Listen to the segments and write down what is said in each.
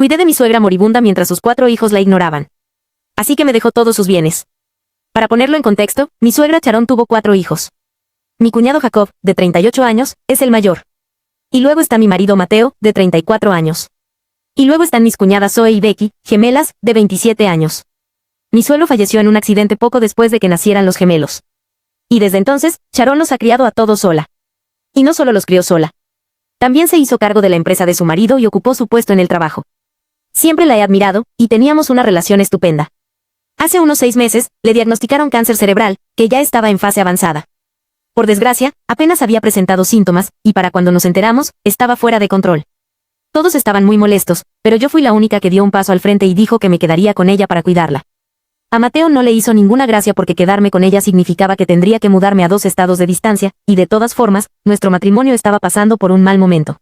Cuidé de mi suegra moribunda mientras sus 4 hijos la ignoraban. Así que me dejó todos sus bienes. Para ponerlo en contexto, mi suegra Sharon tuvo 4 hijos. Mi cuñado Jacob, de 38 años, es el mayor. Y luego está mi marido Mateo, de 34 años. Y luego están mis cuñadas Zoe y Becky, gemelas, de 27 años. Mi suegro falleció en un accidente poco después de que nacieran los gemelos. Y desde entonces, Sharon los ha criado a todos sola. Y no solo los crió sola. También se hizo cargo de la empresa de su marido y ocupó su puesto en el trabajo. Siempre la he admirado, y teníamos una relación estupenda. Hace unos 6 meses, le diagnosticaron cáncer cerebral, que ya estaba en fase avanzada. Por desgracia, apenas había presentado síntomas, y para cuando nos enteramos, estaba fuera de control. Todos estaban muy molestos, pero yo fui la única que dio un paso al frente y dijo que me quedaría con ella para cuidarla. A Mateo no le hizo ninguna gracia porque quedarme con ella significaba que tendría que mudarme a 2 estados de distancia, y de todas formas, nuestro matrimonio estaba pasando por un mal momento.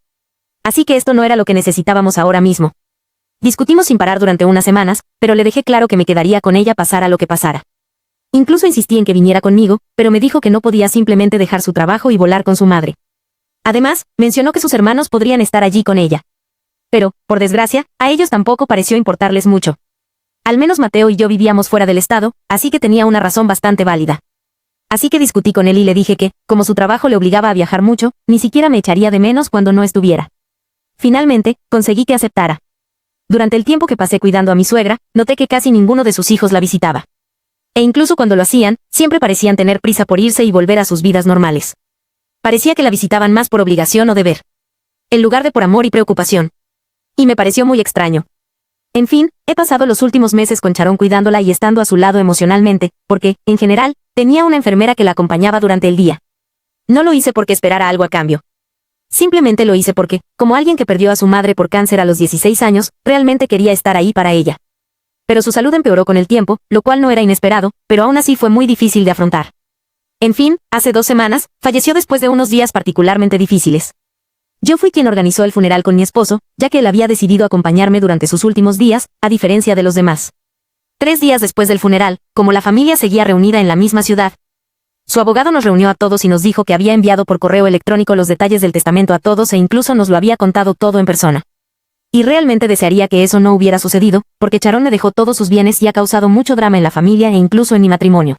Así que esto no era lo que necesitábamos ahora mismo. Discutimos sin parar durante unas semanas, pero le dejé claro que me quedaría con ella pasara lo que pasara. Incluso insistí en que viniera conmigo, pero me dijo que no podía simplemente dejar su trabajo y volar con su madre. Además, mencionó que sus hermanos podrían estar allí con ella. Pero, por desgracia, a ellos tampoco pareció importarles mucho. Al menos Mateo y yo vivíamos fuera del estado, así que tenía una razón bastante válida. Así que discutí con él y le dije que, como su trabajo le obligaba a viajar mucho, ni siquiera me echaría de menos cuando no estuviera. Finalmente, conseguí que aceptara. Durante el tiempo que pasé cuidando a mi suegra, noté que casi ninguno de sus hijos la visitaba. E incluso cuando lo hacían, siempre parecían tener prisa por irse y volver a sus vidas normales. Parecía que la visitaban más por obligación o deber, en lugar de por amor y preocupación. Y me pareció muy extraño. En fin, he pasado los últimos meses con Sharon cuidándola y estando a su lado emocionalmente, porque, en general, tenía una enfermera que la acompañaba durante el día. No lo hice porque esperara algo a cambio. Simplemente lo hice porque, como alguien que perdió a su madre por cáncer a los 16 años, realmente quería estar ahí para ella. Pero su salud empeoró con el tiempo, lo cual no era inesperado, pero aún así fue muy difícil de afrontar. En fin, hace 2 semanas, falleció después de unos días particularmente difíciles. Yo fui quien organizó el funeral con mi esposo, ya que él había decidido acompañarme durante sus últimos días, a diferencia de los demás. 3 días después del funeral, como la familia seguía reunida en la misma ciudad, su abogado nos reunió a todos y nos dijo que había enviado por correo electrónico los detalles del testamento a todos e incluso nos lo había contado todo en persona. Y realmente desearía que eso no hubiera sucedido, porque Sharon me dejó todos sus bienes y ha causado mucho drama en la familia e incluso en mi matrimonio.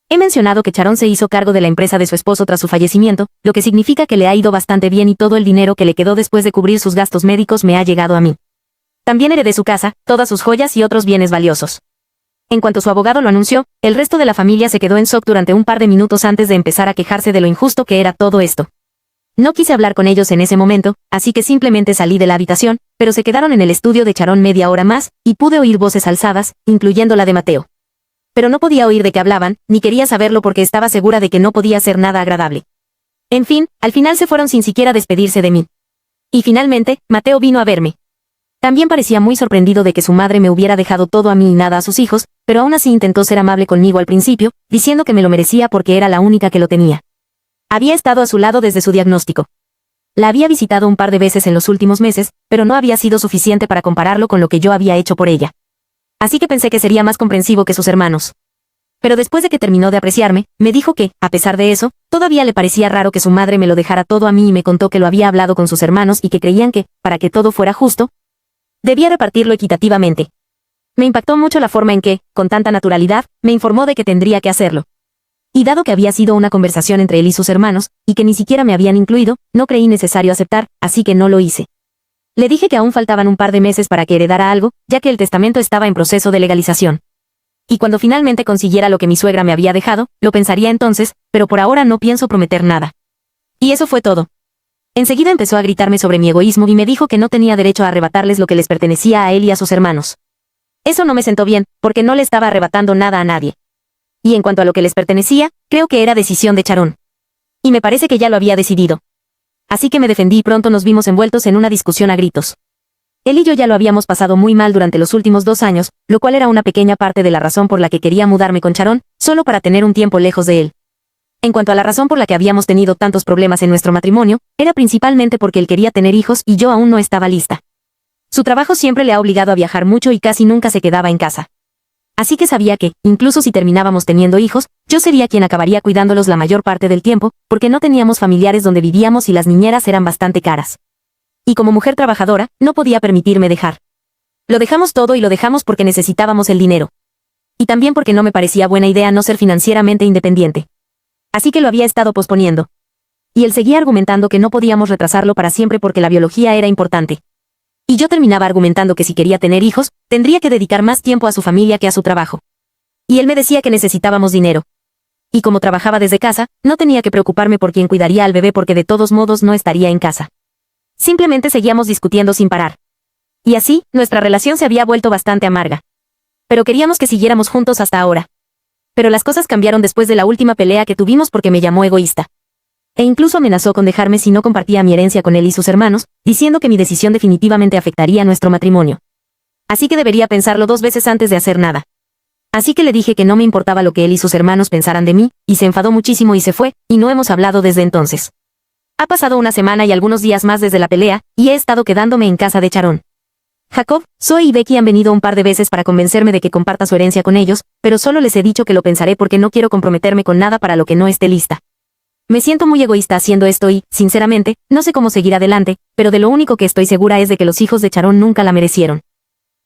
He mencionado que Sharon se hizo cargo de la empresa de su esposo tras su fallecimiento, lo que significa que le ha ido bastante bien y todo el dinero que le quedó después de cubrir sus gastos médicos me ha llegado a mí. También heredé su casa, todas sus joyas y otros bienes valiosos. En cuanto su abogado lo anunció, el resto de la familia se quedó en shock durante un par de minutos antes de empezar a quejarse de lo injusto que era todo esto. No quise hablar con ellos en ese momento, así que simplemente salí de la habitación, pero se quedaron en el estudio de Sharon media hora más, y pude oír voces alzadas, incluyendo la de Mateo. Pero no podía oír de qué hablaban, ni quería saberlo porque estaba segura de que no podía ser nada agradable. En fin, al final se fueron sin siquiera despedirse de mí. Y finalmente, Mateo vino a verme. También parecía muy sorprendido de que su madre me hubiera dejado todo a mí y nada a sus hijos, pero aún así intentó ser amable conmigo al principio, diciendo que me lo merecía porque era la única que lo tenía. Había estado a su lado desde su diagnóstico. La había visitado un par de veces en los últimos meses, pero no había sido suficiente para compararlo con lo que yo había hecho por ella. Así que pensé que sería más comprensivo que sus hermanos. Pero después de que terminó de apreciarme, me dijo que, a pesar de eso, todavía le parecía raro que su madre me lo dejara todo a mí y me contó que lo había hablado con sus hermanos y que creían que, para que todo fuera justo, debía repartirlo equitativamente. Me impactó mucho la forma en que, con tanta naturalidad, me informó de que tendría que hacerlo. Y dado que había sido una conversación entre él y sus hermanos, y que ni siquiera me habían incluido, no creí necesario aceptar, así que no lo hice. Le dije que aún faltaban un par de meses para que heredara algo, ya que el testamento estaba en proceso de legalización. Y cuando finalmente consiguiera lo que mi suegra me había dejado, lo pensaría entonces, pero por ahora no pienso prometer nada. Y eso fue todo. Enseguida empezó a gritarme sobre mi egoísmo y me dijo que no tenía derecho a arrebatarles lo que les pertenecía a él y a sus hermanos. Eso no me sentó bien, porque no le estaba arrebatando nada a nadie. Y en cuanto a lo que les pertenecía, creo que era decisión de Sharon. Y me parece que ya lo había decidido. Así que me defendí y pronto nos vimos envueltos en una discusión a gritos. Él y yo ya lo habíamos pasado muy mal durante los últimos 2 años, lo cual era una pequeña parte de la razón por la que quería mudarme con Sharon, solo para tener un tiempo lejos de él. En cuanto a la razón por la que habíamos tenido tantos problemas en nuestro matrimonio, era principalmente porque él quería tener hijos y yo aún no estaba lista. Su trabajo siempre le ha obligado a viajar mucho y casi nunca se quedaba en casa. Así que sabía que, incluso si terminábamos teniendo hijos, yo sería quien acabaría cuidándolos la mayor parte del tiempo, porque no teníamos familiares donde vivíamos y las niñeras eran bastante caras. Y como mujer trabajadora, no podía permitirme dejar Lo dejamos todo y lo dejamos porque necesitábamos el dinero. Y también porque no me parecía buena idea no ser financieramente independiente. Así que lo había estado posponiendo. Y él seguía argumentando que no podíamos retrasarlo para siempre porque la biología era importante. Y yo terminaba argumentando que si quería tener hijos, tendría que dedicar más tiempo a su familia que a su trabajo. Y él me decía que necesitábamos dinero. Y como trabajaba desde casa, no tenía que preocuparme por quién cuidaría al bebé porque de todos modos no estaría en casa. Simplemente seguíamos discutiendo sin parar. Y así, nuestra relación se había vuelto bastante amarga. Pero queríamos que siguiéramos juntos hasta ahora. Pero las cosas cambiaron después de la última pelea que tuvimos porque me llamó egoísta. E incluso amenazó con dejarme si no compartía mi herencia con él y sus hermanos, diciendo que mi decisión definitivamente afectaría nuestro matrimonio. Así que debería pensarlo 2 veces antes de hacer nada. Así que le dije que no me importaba lo que él y sus hermanos pensaran de mí, y se enfadó muchísimo y se fue, y no hemos hablado desde entonces. Ha pasado una semana y algunos días más desde la pelea, y he estado quedándome en casa de Sharon. Jacob, Zoe y Becky han venido un par de veces para convencerme de que comparta su herencia con ellos, pero solo les he dicho que lo pensaré porque no quiero comprometerme con nada para lo que no esté lista. Me siento muy egoísta haciendo esto y, sinceramente, no sé cómo seguir adelante, pero de lo único que estoy segura es de que los hijos de Sharon nunca la merecieron.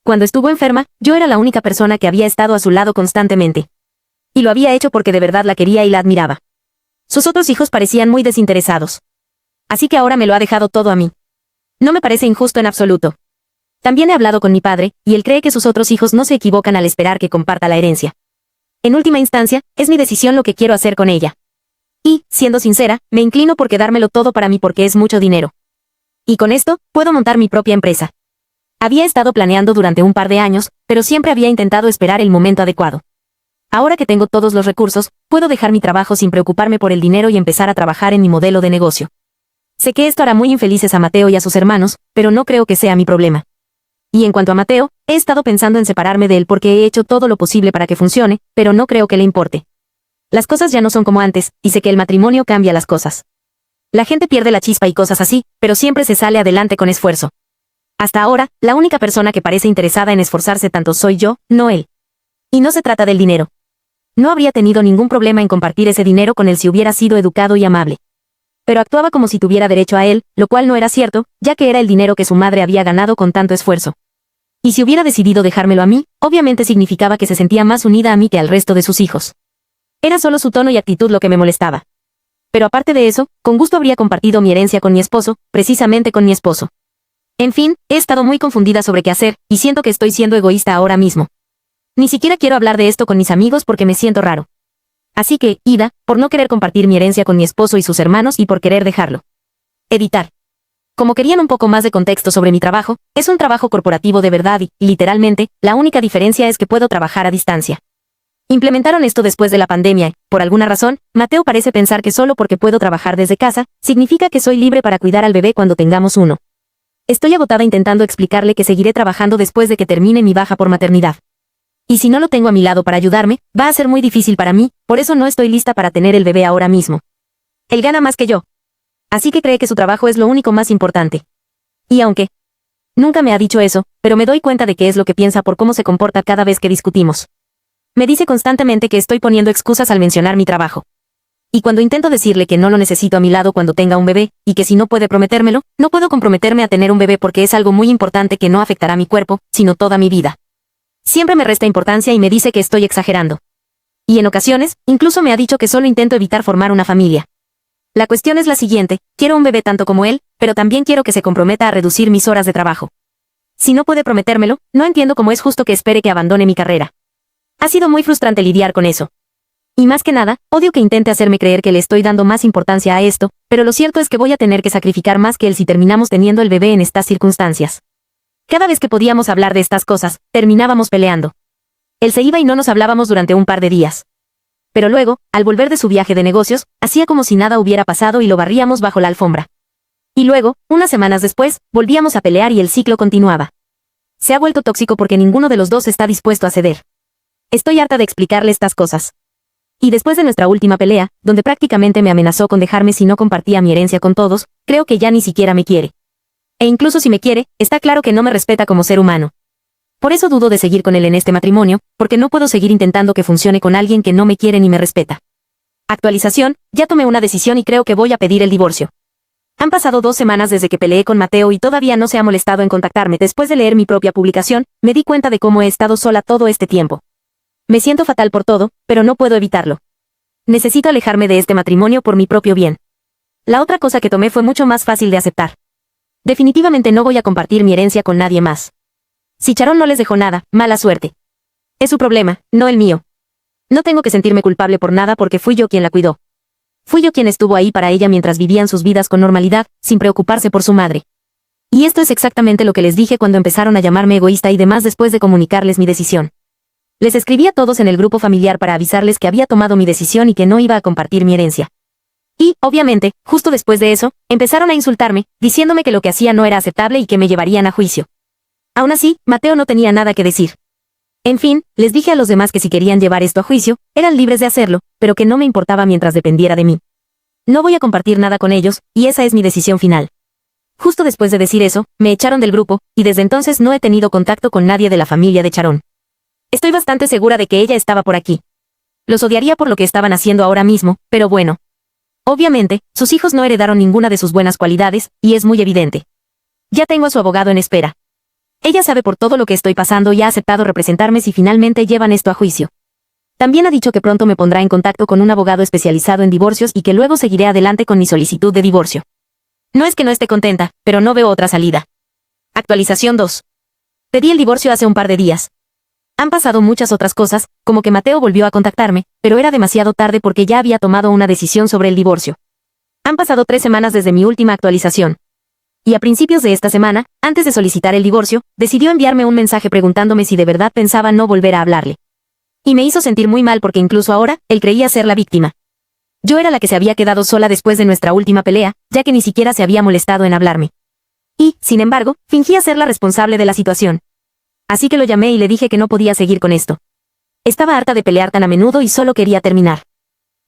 Cuando estuvo enferma, yo era la única persona que había estado a su lado constantemente. Y lo había hecho porque de verdad la quería y la admiraba. Sus otros hijos parecían muy desinteresados. Así que ahora me lo ha dejado todo a mí. No me parece injusto en absoluto. También he hablado con mi padre, y él cree que sus otros hijos no se equivocan al esperar que comparta la herencia. En última instancia, es mi decisión lo que quiero hacer con ella. Y, siendo sincera, me inclino por quedármelo todo para mí porque es mucho dinero. Y con esto, puedo montar mi propia empresa. Había estado planeando durante un par de años, pero siempre había intentado esperar el momento adecuado. Ahora que tengo todos los recursos, puedo dejar mi trabajo sin preocuparme por el dinero y empezar a trabajar en mi modelo de negocio. Sé que esto hará muy infelices a Mateo y a sus hermanos, pero no creo que sea mi problema. Y en cuanto a Mateo, he estado pensando en separarme de él porque he hecho todo lo posible para que funcione, pero no creo que le importe. Las cosas ya no son como antes, y sé que el matrimonio cambia las cosas. La gente pierde la chispa y cosas así, pero siempre se sale adelante con esfuerzo. Hasta ahora, la única persona que parece interesada en esforzarse tanto soy yo, no él. Y no se trata del dinero. No habría tenido ningún problema en compartir ese dinero con él si hubiera sido educado y amable. Pero actuaba como si tuviera derecho a él, lo cual no era cierto, ya que era el dinero que su madre había ganado con tanto esfuerzo. Y si hubiera decidido dejármelo a mí, obviamente significaba que se sentía más unida a mí que al resto de sus hijos. Era solo su tono y actitud lo que me molestaba. Pero aparte de eso, con gusto habría compartido mi herencia con mi esposo, precisamente con mi esposo. En fin, he estado muy confundida sobre qué hacer, y siento que estoy siendo egoísta ahora mismo. Ni siquiera quiero hablar de esto con mis amigos porque me siento raro. Así que, Ida, por no querer compartir mi herencia con mi esposo y sus hermanos y por querer dejarlo. Editar. Como querían un poco más de contexto sobre mi trabajo, es un trabajo corporativo de verdad y, literalmente, la única diferencia es que puedo trabajar a distancia. Implementaron esto después de la pandemia y, por alguna razón, Mateo parece pensar que solo porque puedo trabajar desde casa, significa que soy libre para cuidar al bebé cuando tengamos uno. Estoy agotada intentando explicarle que seguiré trabajando después de que termine mi baja por maternidad. Y si no lo tengo a mi lado para ayudarme, va a ser muy difícil para mí, por eso no estoy lista para tener el bebé ahora mismo. Él gana más que yo. Así que cree que su trabajo es lo único más importante. Y aunque nunca me ha dicho eso, pero me doy cuenta de que es lo que piensa por cómo se comporta cada vez que discutimos. Me dice constantemente que estoy poniendo excusas al mencionar mi trabajo. Y cuando intento decirle que no lo necesito a mi lado cuando tenga un bebé, y que si no puede prometérmelo, no puedo comprometerme a tener un bebé porque es algo muy importante que no afectará mi cuerpo, sino toda mi vida. Siempre me resta importancia y me dice que estoy exagerando. Y en ocasiones, incluso me ha dicho que solo intento evitar formar una familia. La cuestión es la siguiente, quiero un bebé tanto como él, pero también quiero que se comprometa a reducir mis horas de trabajo. Si no puede prometérmelo, no entiendo cómo es justo que espere que abandone mi carrera. Ha sido muy frustrante lidiar con eso. Y más que nada, odio que intente hacerme creer que le estoy dando más importancia a esto, pero lo cierto es que voy a tener que sacrificar más que él si terminamos teniendo el bebé en estas circunstancias. Cada vez que podíamos hablar de estas cosas, terminábamos peleando. Él se iba y no nos hablábamos durante un par de días. Pero luego, al volver de su viaje de negocios, hacía como si nada hubiera pasado y lo barríamos bajo la alfombra. Y luego, unas semanas después, volvíamos a pelear y el ciclo continuaba. Se ha vuelto tóxico porque ninguno de los dos está dispuesto a ceder. Estoy harta de explicarle estas cosas. Y después de nuestra última pelea, donde prácticamente me amenazó con dejarme si no compartía mi herencia con todos, creo que ya ni siquiera me quiere. E incluso si me quiere, está claro que no me respeta como ser humano. Por eso dudo de seguir con él en este matrimonio, porque no puedo seguir intentando que funcione con alguien que no me quiere ni me respeta. Actualización, ya tomé una decisión y creo que voy a pedir el divorcio. Han pasado 2 semanas desde que peleé con Mateo y todavía no se ha molestado en contactarme. Después de leer mi propia publicación, me di cuenta de cómo he estado sola todo este tiempo. Me siento fatal por todo, pero no puedo evitarlo. Necesito alejarme de este matrimonio por mi propio bien. La otra cosa que tomé fue mucho más fácil de aceptar. Definitivamente no voy a compartir mi herencia con nadie más. Si Sharon no les dejó nada, mala suerte. Es su problema, no el mío. No tengo que sentirme culpable por nada porque fui yo quien la cuidó. Fui yo quien estuvo ahí para ella mientras vivían sus vidas con normalidad, sin preocuparse por su madre. Y esto es exactamente lo que les dije cuando empezaron a llamarme egoísta y demás después de comunicarles mi decisión. Les escribí a todos en el grupo familiar para avisarles que había tomado mi decisión y que no iba a compartir mi herencia. Y, obviamente, justo después de eso, empezaron a insultarme, diciéndome que lo que hacía no era aceptable y que me llevarían a juicio. Aún así, Mateo no tenía nada que decir. En fin, les dije a los demás que si querían llevar esto a juicio, eran libres de hacerlo, pero que no me importaba mientras dependiera de mí. No voy a compartir nada con ellos, y esa es mi decisión final. Justo después de decir eso, me echaron del grupo, y desde entonces no he tenido contacto con nadie de la familia de Sharon. Estoy bastante segura de que ella estaba por aquí. Los odiaría por lo que estaban haciendo ahora mismo, pero bueno. Obviamente, sus hijos no heredaron ninguna de sus buenas cualidades, y es muy evidente. Ya tengo a su abogado en espera. Ella sabe por todo lo que estoy pasando y ha aceptado representarme si finalmente llevan esto a juicio. También ha dicho que pronto me pondrá en contacto con un abogado especializado en divorcios y que luego seguiré adelante con mi solicitud de divorcio. No es que no esté contenta, pero no veo otra salida. Actualización 2. Pedí el divorcio hace un par de días. Han pasado muchas otras cosas, como que Mateo volvió a contactarme, pero era demasiado tarde porque ya había tomado una decisión sobre el divorcio. Han pasado 3 semanas desde mi última actualización. Y a principios de esta semana, antes de solicitar el divorcio, decidió enviarme un mensaje preguntándome si de verdad pensaba no volver a hablarle. Y me hizo sentir muy mal porque incluso ahora, él creía ser la víctima. Yo era la que se había quedado sola después de nuestra última pelea, ya que ni siquiera se había molestado en hablarme. Y, sin embargo, fingía ser la responsable de la situación. Así que lo llamé y le dije que no podía seguir con esto. Estaba harta de pelear tan a menudo y solo quería terminar.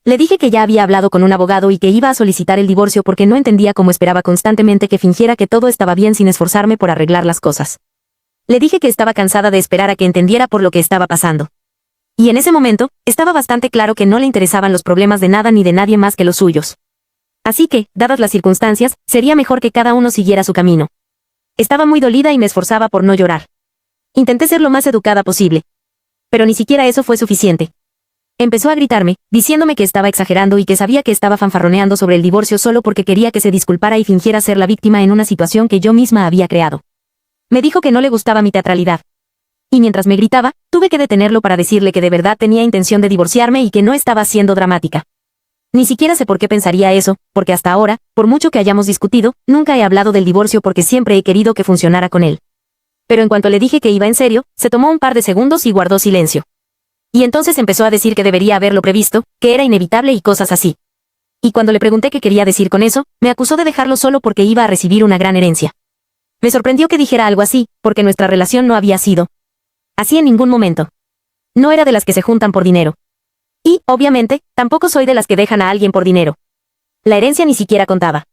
Le dije que ya había hablado con un abogado y que iba a solicitar el divorcio porque no entendía cómo esperaba constantemente que fingiera que todo estaba bien sin esforzarme por arreglar las cosas. Le dije que estaba cansada de esperar a que entendiera por lo que estaba pasando. Y en ese momento, estaba bastante claro que no le interesaban los problemas de nada ni de nadie más que los suyos. Así que, dadas las circunstancias, sería mejor que cada uno siguiera su camino. Estaba muy dolida y me esforzaba por no llorar. Intenté ser lo más educada posible. Pero ni siquiera eso fue suficiente. Empezó a gritarme, diciéndome que estaba exagerando y que sabía que estaba fanfarroneando sobre el divorcio solo porque quería que se disculpara y fingiera ser la víctima en una situación que yo misma había creado. Me dijo que no le gustaba mi teatralidad. Y mientras me gritaba, tuve que detenerlo para decirle que de verdad tenía intención de divorciarme y que no estaba siendo dramática. Ni siquiera sé por qué pensaría eso, porque hasta ahora, por mucho que hayamos discutido, nunca he hablado del divorcio porque siempre he querido que funcionara con él. Pero en cuanto le dije que iba en serio, se tomó un par de segundos y guardó silencio. Y entonces empezó a decir que debería haberlo previsto, que era inevitable y cosas así. Y cuando le pregunté qué quería decir con eso, me acusó de dejarlo solo porque iba a recibir una gran herencia. Me sorprendió que dijera algo así, porque nuestra relación no había sido así en ningún momento. No era de las que se juntan por dinero. Y, obviamente, tampoco soy de las que dejan a alguien por dinero. La herencia ni siquiera contaba.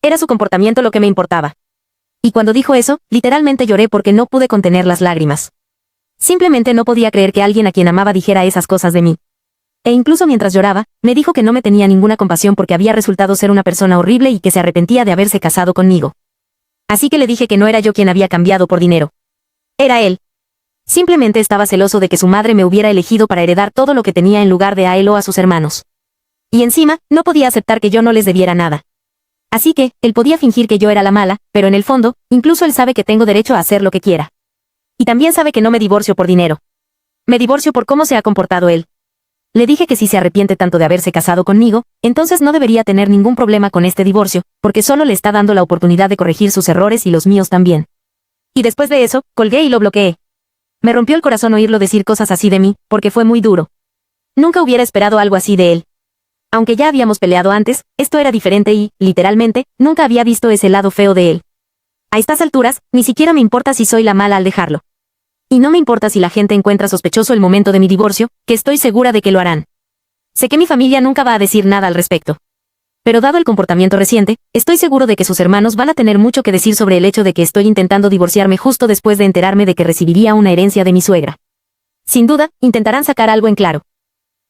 Era su comportamiento lo que me importaba. Y cuando dijo eso, literalmente lloré porque no pude contener las lágrimas. Simplemente no podía creer que alguien a quien amaba dijera esas cosas de mí. E incluso mientras lloraba, me dijo que no me tenía ninguna compasión porque había resultado ser una persona horrible y que se arrepentía de haberse casado conmigo. Así que le dije que no era yo quien había cambiado por dinero. Era él. Simplemente estaba celoso de que su madre me hubiera elegido para heredar todo lo que tenía en lugar de a él o a sus hermanos. Y encima, no podía aceptar que yo no les debiera nada. Así que, él podía fingir que yo era la mala, pero en el fondo, incluso él sabe que tengo derecho a hacer lo que quiera. Y también sabe que no me divorcio por dinero. Me divorcio por cómo se ha comportado él. Le dije que si se arrepiente tanto de haberse casado conmigo, entonces no debería tener ningún problema con este divorcio, porque solo le está dando la oportunidad de corregir sus errores y los míos también. Y después de eso, colgué y lo bloqueé. Me rompió el corazón oírlo decir cosas así de mí, porque fue muy duro. Nunca hubiera esperado algo así de él. Aunque ya habíamos peleado antes, esto era diferente y, literalmente, nunca había visto ese lado feo de él. A estas alturas, ni siquiera me importa si soy la mala al dejarlo. Y no me importa si la gente encuentra sospechoso el momento de mi divorcio, que estoy segura de que lo harán. Sé que mi familia nunca va a decir nada al respecto. Pero dado el comportamiento reciente, estoy seguro de que sus hermanos van a tener mucho que decir sobre el hecho de que estoy intentando divorciarme justo después de enterarme de que recibiría una herencia de mi suegra. Sin duda, intentarán sacar algo en claro.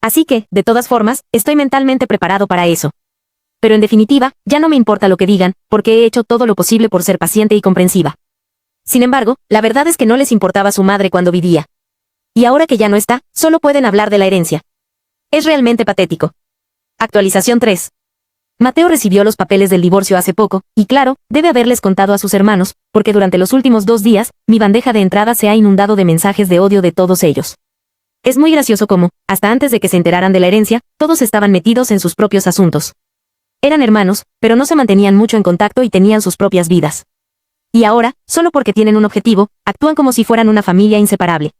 Así que, de todas formas, estoy mentalmente preparado para eso. Pero en definitiva, ya no me importa lo que digan, porque he hecho todo lo posible por ser paciente y comprensiva. Sin embargo, la verdad es que no les importaba su madre cuando vivía. Y ahora que ya no está, solo pueden hablar de la herencia. Es realmente patético. Actualización 3. Mateo recibió los papeles del divorcio hace poco, y claro, debe haberles contado a sus hermanos, porque durante los últimos 2 días, mi bandeja de entrada se ha inundado de mensajes de odio de todos ellos. Es muy gracioso cómo, hasta antes de que se enteraran de la herencia, todos estaban metidos en sus propios asuntos. Eran hermanos, pero no se mantenían mucho en contacto y tenían sus propias vidas. Y ahora, solo porque tienen un objetivo, actúan como si fueran una familia inseparable.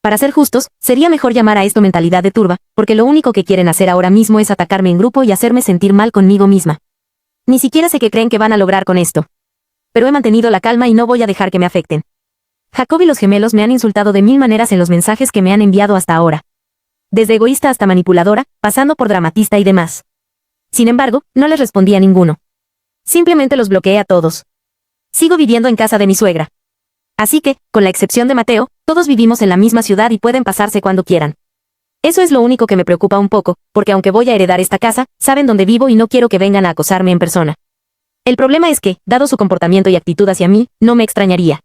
Para ser justos, sería mejor llamar a esto mentalidad de turba, porque lo único que quieren hacer ahora mismo es atacarme en grupo y hacerme sentir mal conmigo misma. Ni siquiera sé qué creen que van a lograr con esto. Pero he mantenido la calma y no voy a dejar que me afecten. Jacob y los gemelos me han insultado de 1000 maneras en los mensajes que me han enviado hasta ahora. Desde egoísta hasta manipuladora, pasando por dramatista y demás. Sin embargo, no les respondí a ninguno. Simplemente los bloqueé a todos. Sigo viviendo en casa de mi suegra. Así que, con la excepción de Mateo, todos vivimos en la misma ciudad y pueden pasarse cuando quieran. Eso es lo único que me preocupa un poco, porque aunque voy a heredar esta casa, saben dónde vivo y no quiero que vengan a acosarme en persona. El problema es que, dado su comportamiento y actitud hacia mí, no me extrañaría.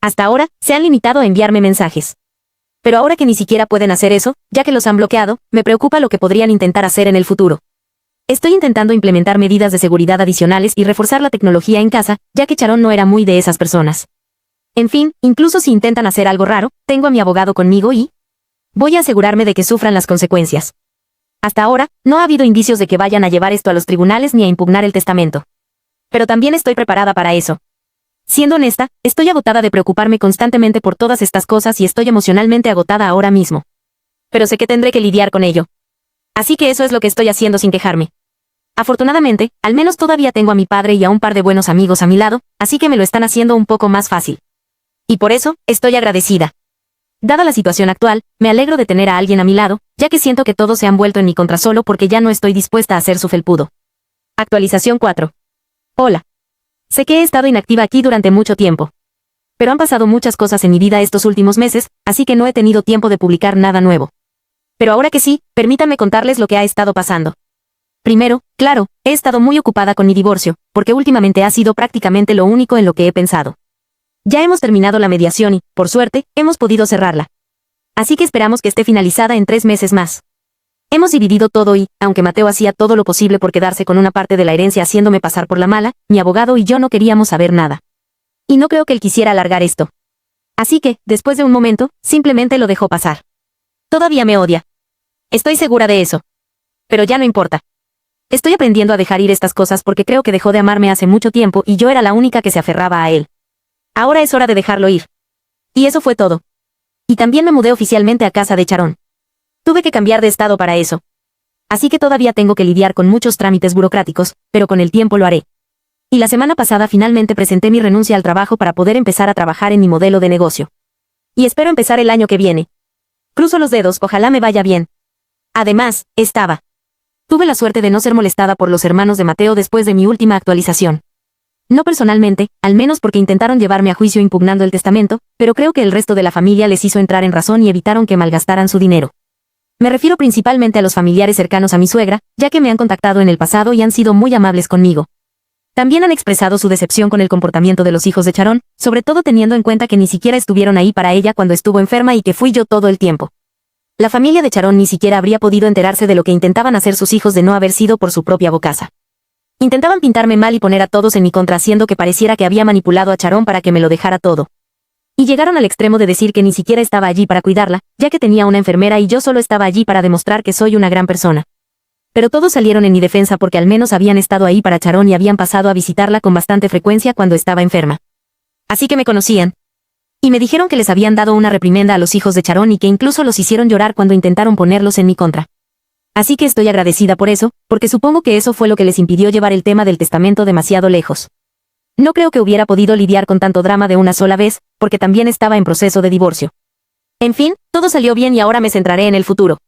Hasta ahora, se han limitado a enviarme mensajes. Pero ahora que ni siquiera pueden hacer eso, ya que los han bloqueado, me preocupa lo que podrían intentar hacer en el futuro. Estoy intentando implementar medidas de seguridad adicionales y reforzar la tecnología en casa, ya que Sharon no era muy de esas personas. En fin, incluso si intentan hacer algo raro, tengo a mi abogado conmigo y voy a asegurarme de que sufran las consecuencias. Hasta ahora, no ha habido indicios de que vayan a llevar esto a los tribunales ni a impugnar el testamento. Pero también estoy preparada para eso. Siendo honesta, estoy agotada de preocuparme constantemente por todas estas cosas y estoy emocionalmente agotada ahora mismo. Pero sé que tendré que lidiar con ello. Así que eso es lo que estoy haciendo sin quejarme. Afortunadamente, al menos todavía tengo a mi padre y a un par de buenos amigos a mi lado, así que me lo están haciendo un poco más fácil. Y por eso, estoy agradecida. Dada la situación actual, me alegro de tener a alguien a mi lado, ya que siento que todos se han vuelto en mi contra solo porque ya no estoy dispuesta a hacer su felpudo. Actualización 4. Hola. Sé que he estado inactiva aquí durante mucho tiempo. Pero han pasado muchas cosas en mi vida estos últimos meses, así que no he tenido tiempo de publicar nada nuevo. Pero ahora que sí, permítanme contarles lo que ha estado pasando. Primero, claro, he estado muy ocupada con mi divorcio, porque últimamente ha sido prácticamente lo único en lo que he pensado. Ya hemos terminado la mediación y, por suerte, hemos podido cerrarla. Así que esperamos que esté finalizada en 3 meses más. Hemos dividido todo y, aunque Mateo hacía todo lo posible por quedarse con una parte de la herencia haciéndome pasar por la mala, mi abogado y yo no queríamos saber nada. Y no creo que él quisiera alargar esto. Así que, después de un momento, simplemente lo dejó pasar. Todavía me odia. Estoy segura de eso. Pero ya no importa. Estoy aprendiendo a dejar ir estas cosas porque creo que dejó de amarme hace mucho tiempo y yo era la única que se aferraba a él. Ahora es hora de dejarlo ir. Y eso fue todo. Y también me mudé oficialmente a casa de Sharon. Tuve que cambiar de estado para eso. Así que todavía tengo que lidiar con muchos trámites burocráticos, pero con el tiempo lo haré. Y la semana pasada finalmente presenté mi renuncia al trabajo para poder empezar a trabajar en mi modelo de negocio. Y espero empezar el año que viene. Cruzo los dedos, ojalá me vaya bien. Además, tuve la suerte de no ser molestada por los hermanos de Mateo después de mi última actualización. No personalmente, al menos porque intentaron llevarme a juicio impugnando el testamento, pero creo que el resto de la familia les hizo entrar en razón y evitaron que malgastaran su dinero. Me refiero principalmente a los familiares cercanos a mi suegra, ya que me han contactado en el pasado y han sido muy amables conmigo. También han expresado su decepción con el comportamiento de los hijos de Sharon, sobre todo teniendo en cuenta que ni siquiera estuvieron ahí para ella cuando estuvo enferma y que fui yo todo el tiempo. La familia de Sharon ni siquiera habría podido enterarse de lo que intentaban hacer sus hijos de no haber sido por su propia bocaza. Intentaban pintarme mal y poner a todos en mi contra haciendo que pareciera que había manipulado a Sharon para que me lo dejara todo. Y llegaron al extremo de decir que ni siquiera estaba allí para cuidarla, ya que tenía una enfermera y yo solo estaba allí para demostrar que soy una gran persona. Pero todos salieron en mi defensa porque al menos habían estado ahí para Sharon y habían pasado a visitarla con bastante frecuencia cuando estaba enferma. Así que me conocían. Y me dijeron que les habían dado una reprimenda a los hijos de Sharon y que incluso los hicieron llorar cuando intentaron ponerlos en mi contra. Así que estoy agradecida por eso, porque supongo que eso fue lo que les impidió llevar el tema del testamento demasiado lejos. No creo que hubiera podido lidiar con tanto drama de una sola vez, porque también estaba en proceso de divorcio. En fin, todo salió bien y ahora me centraré en el futuro.